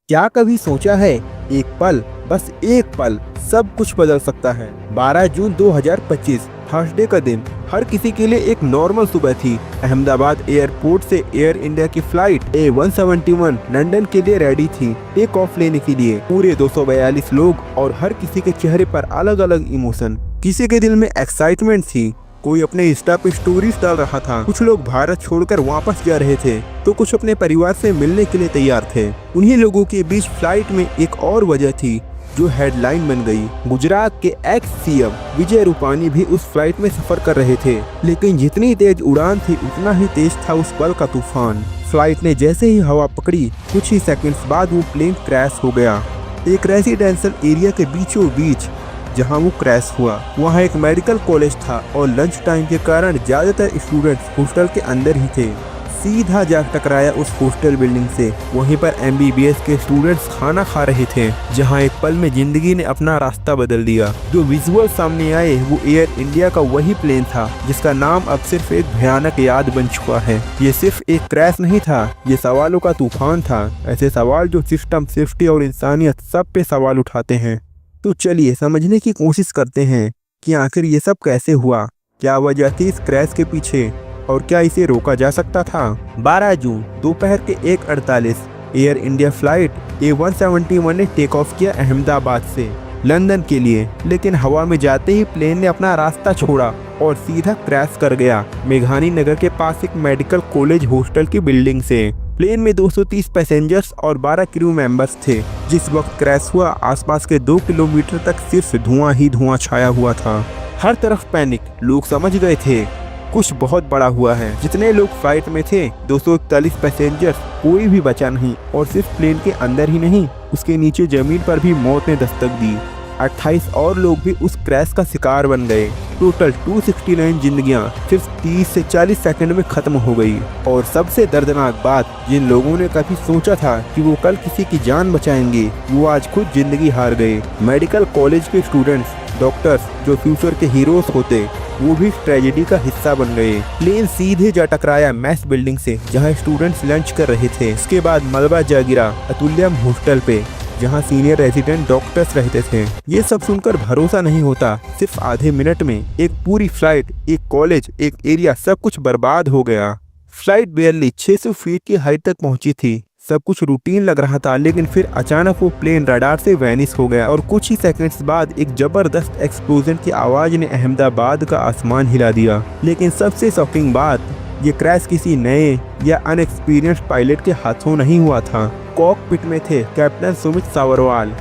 क्या कभी सोचा है, एक पल, बस एक पल सब कुछ बदल सकता है। 12 जून 2025 थर्सडे का दिन हर किसी के लिए एक नॉर्मल सुबह थी। अहमदाबाद एयरपोर्ट से एयर इंडिया की फ्लाइट A171 लंदन के लिए रेडी थी टेक ऑफ लेने के लिए। पूरे 242 लोग और हर किसी के चेहरे पर अलग अलग इमोशन। किसी के दिल में एक्साइटमेंट थी, कोई अपने इंस्टा पे स्टोरीज डाल रहा था, कुछ लोग भारत छोड़कर वापस जा रहे थे तो कुछ अपने परिवार से मिलने के लिए तैयार थे। उन्हीं लोगों के बीच फ्लाइट में एक और वजह थी जो हेडलाइन बन गई। गुजरात के एक्स सीएम विजय रूपानी भी उस फ्लाइट में सफर कर रहे थे, लेकिन जितनी तेज उड़ान थी उतना ही तेज था उस पल का तूफान। फ्लाइट ने जैसे ही हवा पकड़ी कुछ ही सेकंड्स बाद वो प्लेन क्रैश हो गया। एक रेजिडेंशियल एरिया के बीचों बीच जहां वो क्रैश हुआ वहां एक मेडिकल कॉलेज था और लंच टाइम के कारण ज्यादातर स्टूडेंट्स हॉस्टल के अंदर ही थे। सीधा जा टकराया उस हॉस्टल बिल्डिंग से। वहीं पर MBBS के स्टूडेंट्स खाना खा रहे थे, जहां एक पल में जिंदगी ने अपना रास्ता बदल दिया। जो विजुअल सामने आए वो एयर इंडिया का वही प्लेन था जिसका नाम अब सिर्फ एक भयानक याद बन चुका है। ये सिर्फ एक क्रैश नहीं था, ये सवालों का तूफान था। ऐसे सवाल जो सिस्टम, सेफ्टी और इंसानियत सब पे सवाल उठाते हैं। तो चलिए समझने की कोशिश करते हैं कि आखिर ये सब कैसे हुआ, क्या वजह थी इस क्रैश के पीछे और क्या इसे रोका जा सकता था। 12 जून दोपहर के 1:48 एयर इंडिया फ्लाइट A171 ने टेक ऑफ किया अहमदाबाद से लंदन के लिए, लेकिन हवा में जाते ही प्लेन ने अपना रास्ता छोड़ा और सीधा क्रैश कर गया मेघानी नगर के पास एक मेडिकल कॉलेज हॉस्टल की बिल्डिंग से। प्लेन में 230 पैसेंजर्स और 12 क्रू मेंबर्स थे। जिस वक्त क्रैश हुआ आसपास के 2 किलोमीटर तक सिर्फ धुआं ही धुआं छाया हुआ था। हर तरफ पैनिक, लोग समझ गए थे कुछ बहुत बड़ा हुआ है। जितने लोग फ्लाइट में थे 241 पैसेंजर्स, कोई भी बचा नहीं। और सिर्फ प्लेन के अंदर ही नहीं, उसके नीचे जमीन पर भी मौत ने दस्तक दी। 28 और लोग भी उस क्रैश का शिकार बन गए। टोटल 269 जिंदगियां सिर्फ 30 से 40 सेकंड में खत्म हो गई। और सबसे दर्दनाक बात, जिन लोगों ने कभी सोचा था कि वो कल किसी की जान बचाएंगे, वो आज खुद जिंदगी हार गए। मेडिकल कॉलेज के स्टूडेंट्स, डॉक्टर्स जो फ्यूचर के हीरोज होते, वो भी ट्रेजेडी का हिस्सा बन गए। प्लेन सीधे जा टकराया मैस बिल्डिंग से जहां स्टूडेंट्स लंच कर रहे थे। इसके बाद मलबा जा गिरा अतुल्यम हॉस्टल पे जहां सीनियर रेजिडेंट डॉक्टर्स रहते थे। ये सब सुनकर भरोसा नहीं होता, सिर्फ आधे मिनट में एक पूरी फ्लाइट, एक कॉलेज, एक एरिया, सब कुछ बर्बाद हो गया। फ्लाइट बेयरली 600 फीट की हाइट तक पहुंची थी। सब कुछ रूटीन लग रहा था, लेकिन फिर अचानक वो प्लेन रडार से वैनिश हो गया और कुछ ही सेकंड्स बाद एक जबरदस्त एक्सप्लोजन की आवाज ने अहमदाबाद का आसमान हिला दिया। लेकिन सबसे शॉकिंग बात, ये क्रैश किसी नए या अनएक्सपीरियंस्ड पायलट के हाथों नहीं हुआ था। कॉकपिट में थे कैप्टन सुमित सावरवाल,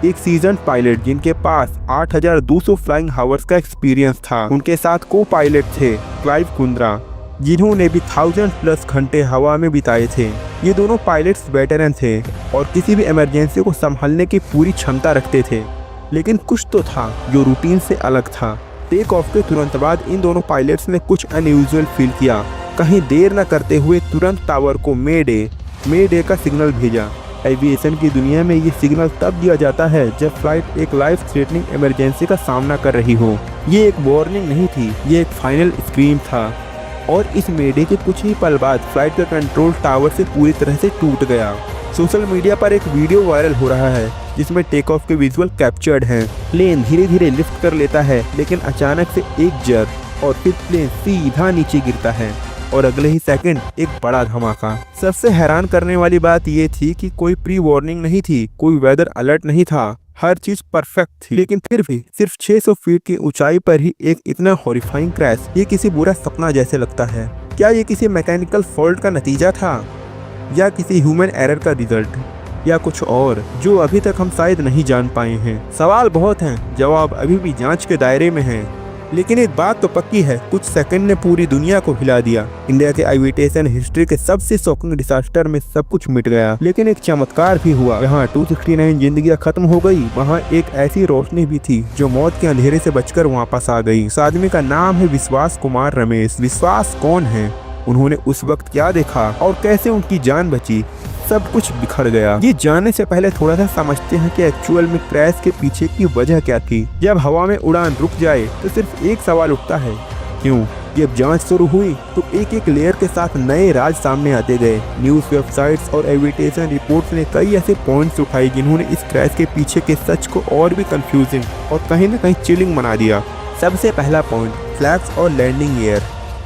एक सीजन पायलट जिनके पास 8200 फ्लाइंग हावर्स का एक्सपीरियंस था। उनके साथ को पायलट थे क्लाइव कुंद्रा, जिन्होंने भी 1000+ घंटे हवा में बिताए थे। ये दोनों पायलट्स वेटरन थे और किसी भी इमरजेंसी को संभालने की पूरी क्षमता रखते थे। लेकिन कुछ तो था जो रूटीन से अलग था। टेक ऑफ के तुरंत बाद इन दोनों पायलट्स ने कुछ अनयूजुअल फील किया। कहीं देर न करते हुए तुरंत टावर को मे डे का सिग्नल भेजा। एविएशन की दुनिया में ये सिग्नल तब दिया जाता है जब फ्लाइट एक लाइफ थ्रेटनिंग इमरजेंसी का सामना कर रही हो। ये एक वार्निंग नहीं थी, ये एक फाइनल स्क्रीम था। और इस मेडे के कुछ ही पल बाद फ्लाइट का कंट्रोल टावर से पूरी तरह से टूट गया। सोशल मीडिया पर एक वीडियो वायरल हो रहा है जिसमें टेक ऑफ के विजुअल कैप्चर्ड हैं। प्लेन धीरे धीरे लिफ्ट कर लेता है, लेकिन अचानक से एक जर्क और फिर प्लेन सीधा नीचे गिरता है और अगले ही सेकंड एक बड़ा धमाका। सबसे हैरान करने वाली बात ये थी कि कोई प्री वार्निंग नहीं थी, कोई वेदर अलर्ट नहीं था, हर चीज परफेक्ट थी। लेकिन फिर भी सिर्फ 600 फीट की ऊंचाई पर ही एक इतना हॉरिफाइंग क्रैश, ये किसी बुरा सपना जैसे लगता है। क्या ये किसी मैकेनिकल फॉल्ट का नतीजा था, या किसी ह्यूमन एरर का रिजल्ट, या कुछ और जो अभी तक हम शायद नहीं जान पाए हैं। सवाल बहुत हैं, जवाब अभी भी जांच के दायरे में हैं। लेकिन एक बात तो पक्की है, कुछ सेकंड ने पूरी दुनिया को हिला दिया। इंडिया के एविएशन हिस्ट्री के सबसे शॉकिंग डिजास्टर में सब कुछ मिट गया, लेकिन एक चमत्कार भी हुआ। यहाँ 269 जिंदगियां खत्म हो गई, वहाँ एक ऐसी रोशनी भी थी जो मौत के अंधेरे से बचकर वापस आ गई। इस आदमी का नाम है विश्वास कुमार रमेश। विश्वास कौन है, उन्होंने उस वक्त क्या देखा और कैसे उनकी जान बची, सब कुछ बिखर गया। ये जानने से पहले थोड़ा सा समझते हैं कि एक्चुअल में क्रैश के पीछे की वजह क्या थी। जब हवा में उड़ान रुक जाए तो सिर्फ एक सवाल उठता है, क्यों। जब जांच शुरू हुई तो एक एक लेयर के साथ नए राज सामने आते गए। न्यूज़ वेबसाइट्स और एविडेशन रिपोर्ट्स ने कई ऐसे पॉइंट्स उठाए जिन्होंने इस क्रैश के पीछे के सच को और भी कंफ्यूजिंग और कहीं न कहीं चिलिंग बना दिया। सबसे पहला पॉइंट, फ्लैप्स और लैंडिंग गियर।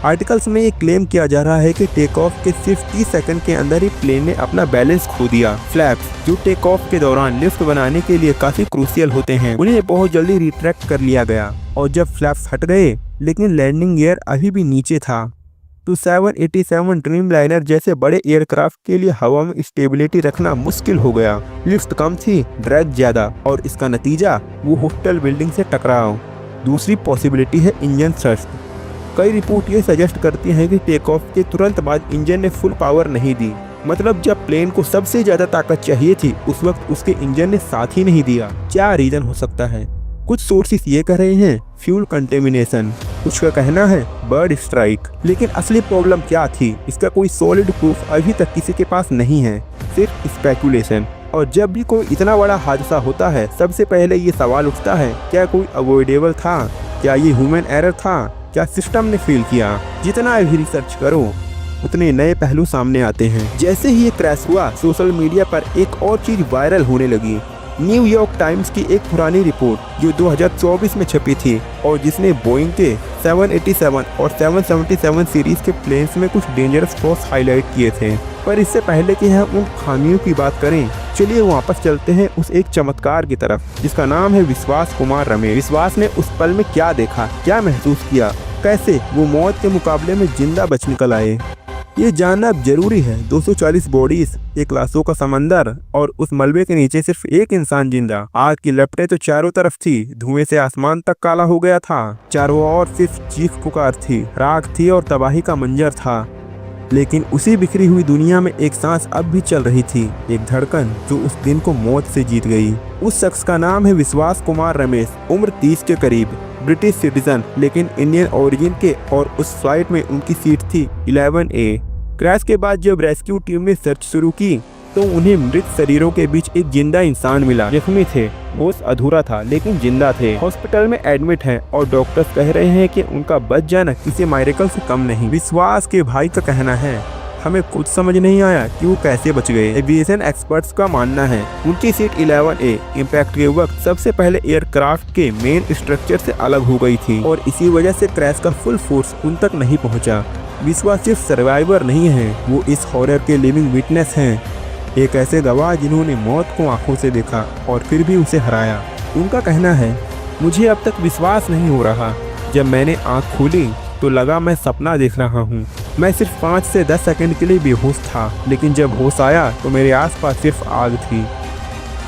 आर्टिकल्स में ये क्लेम किया जा रहा है कि टेक ऑफ के सिर्फ 30 सेकंड के अंदर ही प्लेन ने अपना बैलेंस खो दिया। फ्लैप्स जो टेक ऑफ के दौरान लिफ्ट बनाने के लिए काफी क्रूशियल होते हैं, उन्हें बहुत जल्दी रिट्रैक्ट कर लिया गया और जब फ्लैप्स हट गए लेकिन लैंडिंग गियर अभी भी नीचे था तो 787 ड्रीम लाइनर जैसे बड़े एयरक्राफ्ट के लिए हवा में स्टेबिलिटी रखना मुश्किल हो गया। लिफ्ट कम थी, ड्रैग ज्यादा और इसका नतीजा वो होटल बिल्डिंग से टकराव। दूसरी पॉसिबिलिटी है इंजन थ्रस्ट। कई रिपोर्ट ये सजेस्ट करती हैं कि टेक ऑफ के तुरंत बाद इंजन ने फुल पावर नहीं दी, मतलब जब प्लेन को सबसे ज्यादा ताकत चाहिए थी उस वक्त उसके इंजन ने साथ ही नहीं दिया। क्या रीजन हो सकता है? कुछ सोर्सेस ये कह रहे हैं फ्यूल कंटेमिनेशन, कुछ का कहना है बर्ड स्ट्राइक। लेकिन असली प्रॉब्लम क्या थी, इसका कोई सॉलिड प्रूफ अभी तक किसी के पास नहीं है, सिर्फ स्पेकुलेशन। और जब भी कोई इतना बड़ा हादसा होता है सबसे पहले ये सवाल उठता है, क्या कोई अवॉइडेबल था? क्या ये ह्यूमन एरर था? क्या सिस्टम ने फेल किया? जितना भी रिसर्च करो उतने नए पहलू सामने आते हैं। जैसे ही ये क्रैश हुआ सोशल मीडिया पर एक और चीज वायरल होने लगी। न्यूयॉर्क टाइम्स की एक पुरानी रिपोर्ट जो 2024 में छपी थी और जिसने बोइंग के 787 और 777 सीरीज के प्लेन्स में कुछ डेंजरस फ्लॉस हाईलाइट किए थे। पर इससे पहले कि हम उन खामियों की बात करें, चलिए वापस चलते हैं उस एक चमत्कार की तरफ जिसका नाम है विश्वास कुमार रमेश। विश्वास ने उस पल में क्या देखा, क्या महसूस किया, कैसे वो मौत के मुकाबले में जिंदा बच निकल आए, ये जानना अब जरूरी है। 240 बॉडीज, एक लाशों का समंदर और उस मलबे के नीचे सिर्फ एक इंसान जिंदा। आग की लपटें तो चारों तरफ थी, धुएं से आसमान तक काला हो गया था। चारों ओर सिर्फ चीख पुकार थी, राख थी और तबाही का मंजर था। लेकिन उसी बिखरी हुई दुनिया में एक सांस अब भी चल रही थी, एक धड़कन जो उस दिन को मौत से जीत गई। उस शख्स का नाम है विश्वास कुमार रमेश, उम्र 30 के करीब, ब्रिटिश सिटीजन लेकिन इंडियन ओरिजिन के, और उस फ्लाइट में उनकी सीट थी 11A। क्रैश के बाद जब रेस्क्यू टीम ने सर्च शुरू की तो उन्हें मृत शरीरों के बीच एक जिंदा इंसान मिला। जख्मी थे, होश अधूरा था लेकिन जिंदा थे, हॉस्पिटल में एडमिट हैं और डॉक्टर्स कह रहे हैं कि उनका बच जाना किसी मायरेकल से कम नहीं। विश्वास के भाई का कहना है, हमें कुछ समझ नहीं आया कि वो कैसे बच गए। एविएशन एक्सपर्ट्स का मानना है उनकी सीट 11A इम्पैक्ट के वक्त सबसे पहले एयरक्राफ्ट के मेन स्ट्रक्चर से अलग हो गई थी और इसी वजह से क्रैश का फुल फोर्स उन तक नहीं पहुंचा। विश्वास सिर्फ सर्वाइवर नहीं है, वो इस हॉरर के लिविंग विटनेस हैं, एक ऐसे गवाह जिन्होंने मौत को आंखों से देखा और फिर भी उसे हराया। उनका कहना है, मुझे अब तक विश्वास नहीं हो रहा, जब मैंने आंख खोली तो लगा मैं सपना देख रहा हूँ। मैं सिर्फ 5 से 10 सेकंड के लिए बेहोश था, लेकिन जब होश आया तो मेरे आसपास सिर्फ आग थी,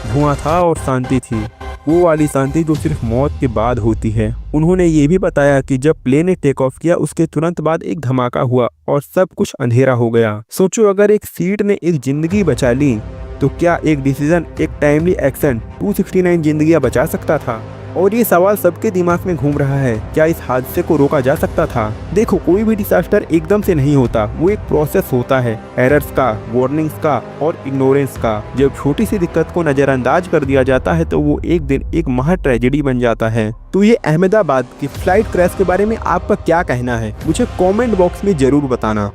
धुआं था और शांति थी, वो वाली शांति जो सिर्फ मौत के बाद होती है। उन्होंने ये भी बताया कि जब प्लेन ने टेक ऑफ किया उसके तुरंत बाद एक धमाका हुआ और सब कुछ अंधेरा हो गया। सोचो अगर एक सीट ने एक जिंदगी बचा ली तो क्या एक डिसीजन, एक टाइमली एक्शन 269 जिंदगियां बचा सकता था? और ये सवाल सबके दिमाग में घूम रहा है, क्या इस हादसे को रोका जा सकता था? देखो, कोई भी डिजास्टर एकदम से नहीं होता, वो एक प्रोसेस होता है, एरर्स का, वार्निंग्स का और इग्नोरेंस का। जब छोटी सी दिक्कत को नजरअंदाज कर दिया जाता है तो वो एक दिन एक महा ट्रेजेडी बन जाता है। तो ये अहमदाबाद की फ्लाइट क्रैश के बारे में आपका क्या कहना है? मुझे कमेंट बॉक्स में जरूर बताना।